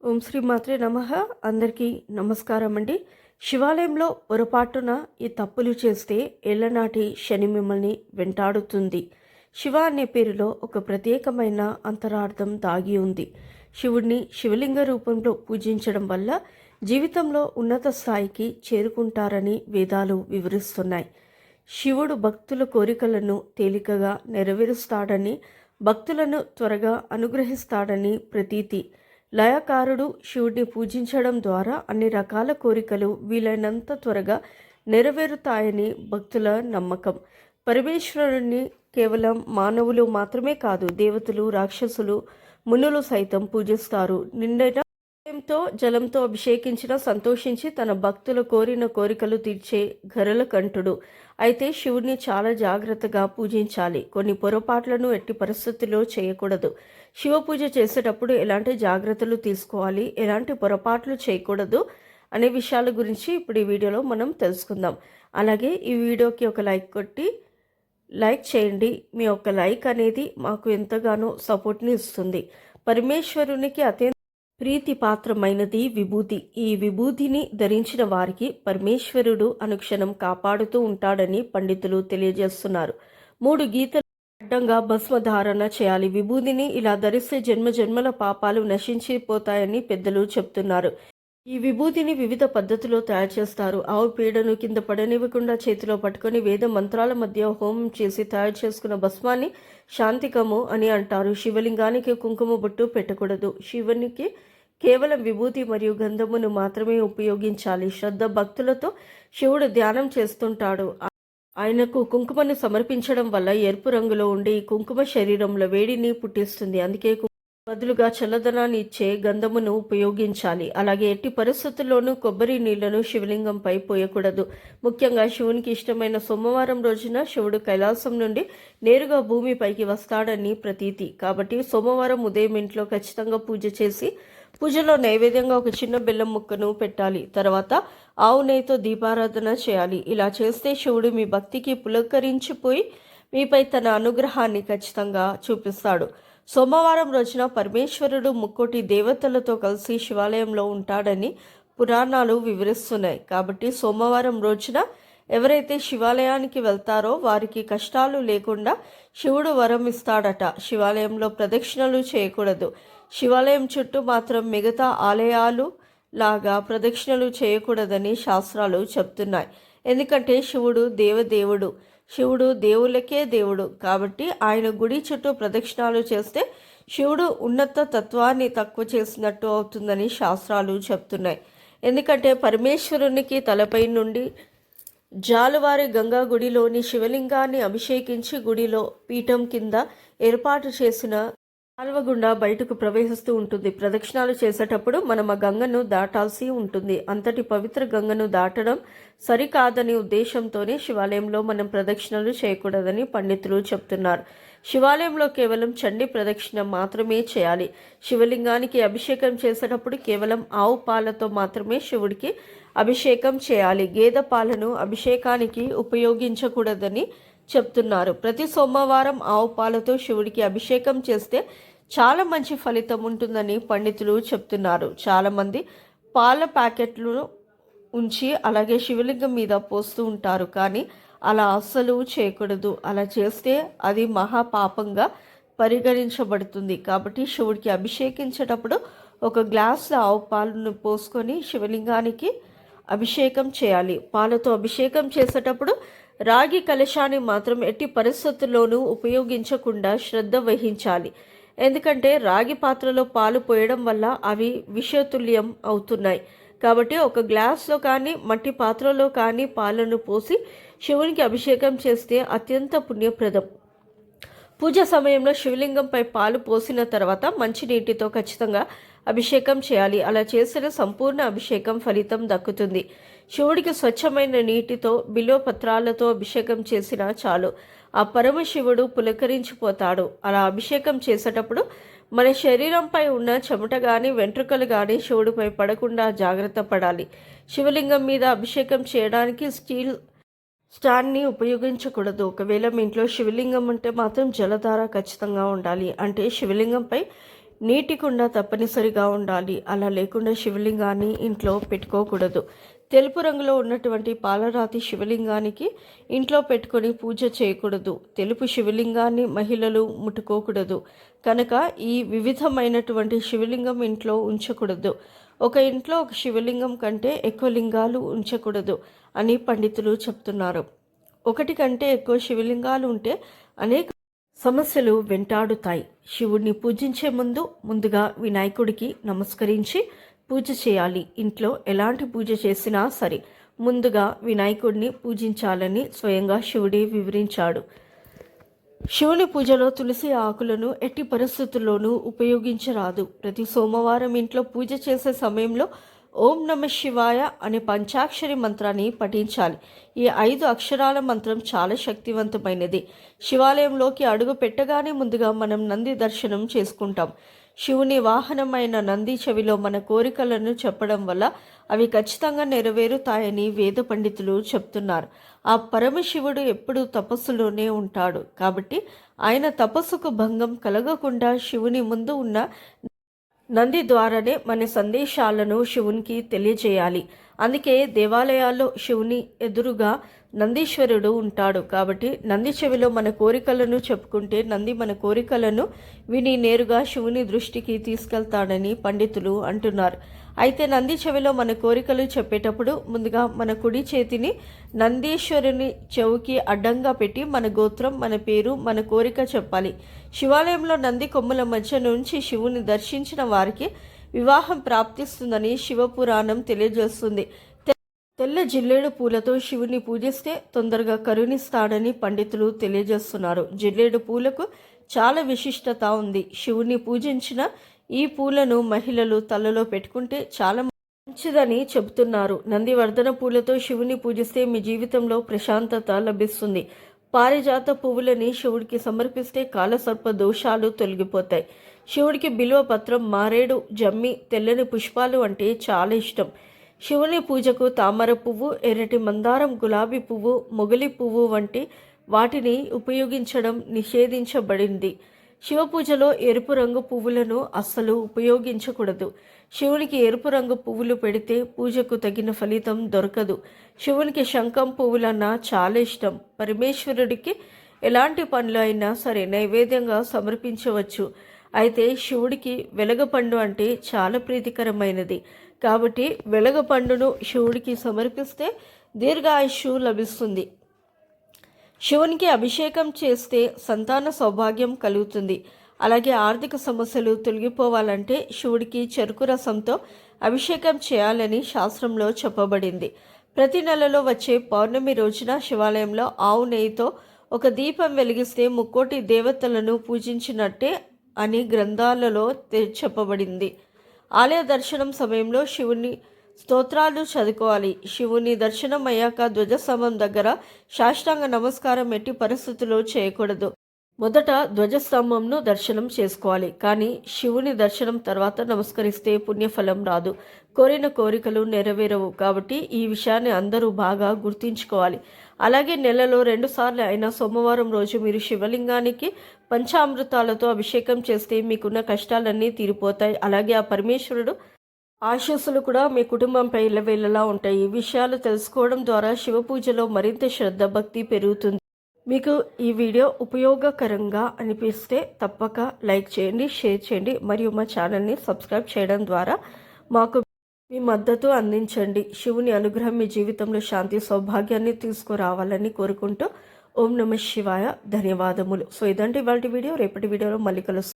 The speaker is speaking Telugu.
ఓం శ్రీ మాత్రే నమః. అందరికీ నమస్కారం అండి. శివాలయంలో పొరపాటున ఈ తప్పులు చేస్తే ఏళ్లనాటి శని మిమ్మల్ని వెంటాడుతుంది. శివ అనే పేరులో ఒక ప్రత్యేకమైన అంతరార్థం దాగి ఉంది. శివుడిని శివలింగ రూపంలో పూజించడం వల్ల జీవితంలో ఉన్నత స్థాయికి చేరుకుంటారని వేదాలు వివరిస్తున్నాయి. శివుడు భక్తుల కోరికలను తేలికగా నెరవేరుస్తాడని, భక్తులను త్వరగా అనుగ్రహిస్తాడని ప్రతీతి. లయకారుడు శివుడిని పూజించడం ద్వారా అన్ని రకాల కోరికలు వీలైనంత త్వరగా నెరవేరుతాయని భక్తుల నమ్మకం. పరమేశ్వరుడిని కేవలం మానవులు మాత్రమే కాదు, దేవతలు, రాక్షసులు, మునులు సైతం పూజిస్తారు. నిండైన జలంతో అభిషేకించిన సంతోషించి తన భక్తుల కోరిన కోరికలు తీర్చే గరల కంఠుడు. అయితే శివుడిని చాలా జాగ్రత్తగా పూజించాలి. కొన్ని పొరపాట్లను ఎట్టి పరిస్థితుల్లో చేయకూడదు. శివ పూజ చేసేటప్పుడు ఎలాంటి జాగ్రత్తలు తీసుకోవాలి, ఎలాంటి పొరపాట్లు చేయకూడదు అనే విషయాల గురించి ఇప్పుడు ఈ వీడియోలో మనం తెలుసుకుందాం. అలాగే ఈ వీడియోకి ఒక లైక్ కొట్టి లైక్ చేయండి. మీ యొక్క లైక్ అనేది మాకు ఎంతగానో సపోర్ట్ని ఇస్తుంది. పరమేశ్వరునికి అత్యంత ప్రీతిపాత్రమైనది విభూతి. ఈ విభూతిని ధరించిన వారికి పరమేశ్వరుడు అనుక్షణం కాపాడుతూ ఉంటాడని పండితులు తెలియజేస్తున్నారు. 3 గీతలు అడ్డంగా భస్మధారణ చేయాలి. విభూతిని ఇలా ధరిస్తే జన్మ జన్మల పాపాలు నశించిపోతాయని పెద్దలు చెప్తున్నారు. ఈ విభూతిని వివిధ పద్ధతిలో తయారు చేస్తారు. ఆవు పేడను కింద పడనివ్వకుండా చేతిలో పట్టుకొని వేద మంత్రాల మధ్య హోమం చేసి తయారు చేసుకున్న భస్మాన్ని శాంతికము అని అంటారు. శివలింగానికి కుంకుమ బొట్టు పెట్టకూడదు. శివునికి కేవలం విభూతి మరియు గంధమును మాత్రమే ఉపయోగించాలి. శ్రద్ధ భక్తులతో శివుడు ధ్యానం చేస్తుంటాడు. ఆయనకు కుంకుమను సమర్పించడం వల్ల ఎరుపు రంగులో ఉండే ఈ కుంకుమ శరీరంలో వేడిని పుట్టిస్తుంది. అందుకే బదులుగా చల్లదనాన్ని ఇచ్చే గంధమును ఉపయోగించాలి. అలాగే ఎట్టి పరిస్థితుల్లోనూ కొబ్బరి నీళ్లను శివలింగంపై పోయకూడదు. ముఖ్యంగా శివునికి ఇష్టమైన సోమవారం రోజున శివుడు కైలాసం నుండి నేరుగా భూమిపైకి వస్తాడని ప్రతీతి. కాబట్టి సోమవారం ఉదయం ఇంట్లో ఖచ్చితంగా పూజ చేసి పూజలో నైవేద్యంగా ఒక చిన్న బెల్లం ముక్కను పెట్టాలి. తర్వాత ఆవు నెయ్యితో దీపారాధన చేయాలి. ఇలా చేస్తే శివుడు మీ భక్తికి పులకరించిపోయి మీపై తన అనుగ్రహాన్ని ఖచ్చితంగా చూపిస్తాడు. సోమవారం రోజున పరమేశ్వరుడు ముక్కోటి దేవతలతో కలిసి శివాలయంలో ఉంటాడని పురాణాలు వివరిస్తున్నాయి. కాబట్టి సోమవారం రోజున ఎవరైతే శివాలయానికి వెళ్తారో వారికి కష్టాలు లేకుండా శివుడు వరం ఇస్తాడట. శివాలయంలో ప్రదక్షిణలు చేయకూడదు. శివాలయం చుట్టూ మాత్రం మిగతా ఆలయాలు లాగా ప్రదక్షిణలు చేయకూడదని శాస్త్రాలు చెప్తున్నాయి. ఎందుకంటే శివుడు దేవదేవుడు. శివుడు దేవులకే దేవుడు. కాబట్టి ఆయన గుడి చుట్టూ ప్రదక్షిణాలు చేస్తే శివుడు ఉన్నత తత్వాన్ని తక్కువ చేసినట్టు అవుతుందని శాస్త్రాలు చెప్తున్నాయి. ఎందుకంటే పరమేశ్వరునికి తలపై నుండి జాలువారి గంగా గుడిలోని శివలింగాన్ని అభిషేకించి గుడిలో పీఠం కింద ఏర్పాటు చేసిన కాలువ గుండా బయటకు ప్రవహిస్తూ ఉంటుంది. ప్రదక్షిణాలు చేసేటప్పుడు మనం ఆ గంగను దాటాల్సి ఉంటుంది. అంతటి పవిత్ర గంగను దాటడం సరికాదని ఉద్దేశంతోనే శివాలయంలో మనం ప్రదక్షిణలు చేయకూడదని పండితులు చెప్తున్నారు. శివాలయంలో కేవలం చండీ ప్రదక్షిణ మాత్రమే చేయాలి. శివలింగానికి అభిషేకం చేసేటప్పుడు కేవలం ఆవు పాలతో మాత్రమే శివుడికి అభిషేకం చేయాలి. గేదె పాలను అభిషేకానికి ఉపయోగించకూడదని చెప్తున్నారు. ప్రతి సోమవారం ఆవు పాలతో శివుడికి అభిషేకం చేస్తే చాలా మంచి ఫలితం ఉంటుందని పండితులు చెప్తున్నారు. చాలామంది పాల ప్యాకెట్లు ఉంచి అలాగే శివలింగం మీద పోస్తూ ఉంటారు. కానీ అలా అస్సలు చేయకూడదు. అలా చేస్తే అది మహాపాపంగా పరిగణించబడుతుంది. కాబట్టి శివుడికి అభిషేకించేటప్పుడు ఒక గ్లాసు ఆవు పాలను పోసుకొని శివలింగానికి అభిషేకం చేయాలి. పాలతో అభిషేకం చేసేటప్పుడు రాగి కలశాన్ని మాత్రం ఎట్టి పరిస్థితుల్లోనూ ఉపయోగించకుండా శ్రద్ధ వహించాలి. ఎందుకంటే రాగి పాత్రలో పాలు పోయడం వల్ల అవి విషతుల్యం అవుతున్నాయి. కాబట్టి ఒక గ్లాస్లో కానీ మట్టి పాత్రలో కానీ పాలను పోసి శివునికి అభిషేకం చేస్తే అత్యంత పుణ్యప్రదం. పూజ సమయంలో శివలింగంపై పాలు పోసిన తర్వాత మంచినీటితో ఖచ్చితంగా అభిషేకం చేయాలి. అలా చేసిన సంపూర్ణ అభిషేకం ఫలితం దక్కుతుంది. శివుడికి స్వచ్ఛమైన నీటితో బిల్వపత్రాలతో అభిషేకం చేసినా చాలు. ఆ పరమశివుడు పులకరించిపోతాడు. అలా అభిషేకం చేసేటప్పుడు మన శరీరంపై ఉన్న చెమట కానీ వెంట్రుకలు కానీ శివుడిపై పడకుండా జాగ్రత్త పడాలి. శివలింగం మీద అభిషేకం చేయడానికి స్టీల్ స్టాండ్ని ఉపయోగించకూడదు. ఒకవేళ మీ ఇంట్లో శివలింగం ఉంటే మాత్రం జలధార ఖచ్చితంగా ఉండాలి. అంటే శివలింగంపై నీటి కుండ తప్పనిసరిగా ఉండాలి. అలా లేకుండా శివలింగాన్ని ఇంట్లో పెట్టుకోకూడదు. తెలుపు రంగులో ఉన్నటువంటి పాలరాతి శివలింగానికి ఇంట్లో పెట్టుకొని పూజ చేయకూడదు. తెలుపు శివలింగాన్ని మహిళలు ముట్టుకోకూడదు. కనుక ఈ వివిధమైనటువంటి శివలింగం ఇంట్లో ఉంచకూడదు. ఒక ఇంట్లో ఒక శివలింగం కంటే ఎక్కువ లింగాలు ఉంచకూడదు అని పండితులు చెప్తున్నారు. ఒకటి కంటే ఎక్కువ శివలింగాలు ఉంటే అనేక సమస్యలు వెంటాడుతాయి. శివుడిని పూజించే ముందుగా వినాయకుడికి నమస్కరించి పూజ చేయాలి. ఇంట్లో ఎలాంటి పూజ చేసినా సరే ముందుగా వినాయకుడిని పూజించాలని స్వయంగా శివుడే వివరించాడు. శివుని పూజలో తులసి ఆకులను ఎట్టి పరిస్థితుల్లోనూ ఉపయోగించరాదు. ప్రతి సోమవారం ఇంట్లో పూజ చేసే సమయంలో ఓం నమ శివాయ అనే పంచాక్షరి మంత్రాన్ని పఠించాలి. ఈ 5 అక్షరాల మంత్రం చాలా శక్తివంతమైనది. శివాలయంలోకి అడుగు పెట్టగానే ముందుగా మనం నంది దర్శనం చేసుకుంటాం. శివుని వాహనమైన నంది చెవిలో మన కోరికలను చెప్పడం వల్ల అవి ఖచ్చితంగా నెరవేరుతాయని వేద పండితులు చెప్తున్నారు. ఆ పరమశివుడు ఎప్పుడూ తపస్సులోనే ఉంటాడు. కాబట్టి ఆయన తపస్సుకు భంగం కలగకుండా శివుని ముందు ఉన్న నంది ద్వారానే మన సందేశాలను శివునికి తెలియజేయాలి. అందుకే దేవాలయాల్లో శివుని ఎదురుగా నందీశ్వరుడు ఉంటాడు. కాబట్టి నంది చెవిలో మన కోరికలను చెప్పుకుంటే నంది మన కోరికలను విని నేరుగా శివుని దృష్టికి తీసుకెళ్తాడని పండితులు అంటున్నారు. అయితే నంది చెవిలో మన కోరికలు చెప్పేటప్పుడు ముందుగా మన కుడి చేతిని నందీశ్వరుని చెవుకి అడ్డంగా పెట్టి మన గోత్రం, మన పేరు, మన కోరిక చెప్పాలి. శివాలయంలో నంది కొమ్ముల మధ్య నుంచి శివుని దర్శించిన వారికి వివాహం ప్రాప్తిస్తుందని శివపురాణం తెలియజేస్తుంది. తెల్ల జిల్లేడు పూలతో శివుని పూజిస్తే తొందరగా కరుణిస్తాడని పండితులు తెలియజేస్తున్నారు. జిల్లేడు పూలకు చాలా విశిష్టత ఉంది. శివుని పూజించిన ఈ పూలను మహిళలు తలలో పెట్టుకుంటే చాలా మంచిదని చెబుతున్నారు. నందివర్ధన పూలతో శివుని పూజిస్తే మీ జీవితంలో ప్రశాంతత లభిస్తుంది. పారిజాత పువ్వులని శివుడికి సమర్పిస్తే కాలసర్ప దోషాలు తొలగిపోతాయి. శివుడికి బిల్వ పత్రం, మారేడు, జమ్మి, తెల్లని పుష్పాలు అంటే చాలా ఇష్టం. శివుని పూజకు తామర పువ్వు, ఎర్రటి మందారం, గులాబీ పువ్వు, మొగలి పువ్వు వంటి వాటిని ఉపయోగించడం నిషేధించబడింది. శివ పూజలో ఎరుపు రంగు పువ్వులను అస్సలు ఉపయోగించకూడదు. శివునికి ఎరుపు రంగు పువ్వులు పెడితే పూజకు తగిన ఫలితం దొరకదు. శివునికి శంఖం పువ్వులన్నా చాలా ఇష్టం. పరమేశ్వరుడికి ఎలాంటి పనులు అయినా సరే నైవేద్యంగా సమర్పించవచ్చు. అయితే శివుడికి వెలగపండు అంటే చాలా ప్రీతికరమైనది. కాబట్టి వెలగపండును శివుడికి సమర్పిస్తే దీర్ఘాయుష్షు లభిస్తుంది. శివునికి అభిషేకం చేస్తే సంతాన సౌభాగ్యం కలుగుతుంది. అలాగే ఆర్థిక సమస్యలు తొలగిపోవాలంటే శివుడికి చెరుకు రసంతో అభిషేకం చేయాలని శాస్త్రంలో చెప్పబడింది. ప్రతి నెలలో వచ్చే పౌర్ణమి రోజున శివాలయంలో ఆవు నెయ్యితో ఒక దీపం వెలిగిస్తే ముక్కోటి దేవతలను పూజించినట్టే అని గ్రంథాలలో చెప్పబడింది. ఆలయ దర్శనం సమయంలో శివుని స్తోత్రాలు చదువుకోవాలి. శివుని దర్శనం అయ్యాక ధ్వజస్తంభం దగ్గర సాష్టాంగ నమస్కారం ఎట్టి పరిస్థితుల్లో చేయకూడదు. మొదట ధ్వజస్తంభంను దర్శనం చేసుకోవాలి. కానీ శివుని దర్శనం తర్వాత నమస్కరిస్తే పుణ్యఫలం రాదు, కోరిన కోరికలు నెరవేరవు. కాబట్టి ఈ విషయాన్ని అందరూ బాగా గుర్తుంచుకోవాలి. అలాగే నెలలో 2 సార్లు అయినా సోమవారం రోజు మీరు శివలింగానికి పంచామృతాలతో అభిషేకం చేస్తే మీకున్న కష్టాలన్నీ తీరిపోతాయి. అలాగే ఆ పరమేశ్వరుడు ఆశీస్సులు కూడా మీ కుటుంబంపై ఇళ్ళవేళలా ఉంటాయి. ఈ విషయాలు తెలుసుకోవడం ద్వారా శివ పూజలో మరింత శ్రద్ధ, భక్తి పెరుగుతుంది. మీకు ఈ వీడియో ఉపయోగకరంగా అనిపిస్తే తప్పక లైక్ చేయండి, షేర్ చేయండి మరియు మా ఛానల్ని సబ్స్క్రైబ్ చేయడం ద్వారా మాకు మీ మద్దతు అందించండి. శివుని అనుగ్రహం మీ జీవితంలో శాంతి, సౌభాగ్యాన్ని తీసుకురావాలని కోరుకుంటూ ఓం నమ శివాయ. ధన్యవాదములు. సో ఇదంటే ఇవాళ వీడియో. రేపటి వీడియోలో మళ్ళీ కలుస్తాం.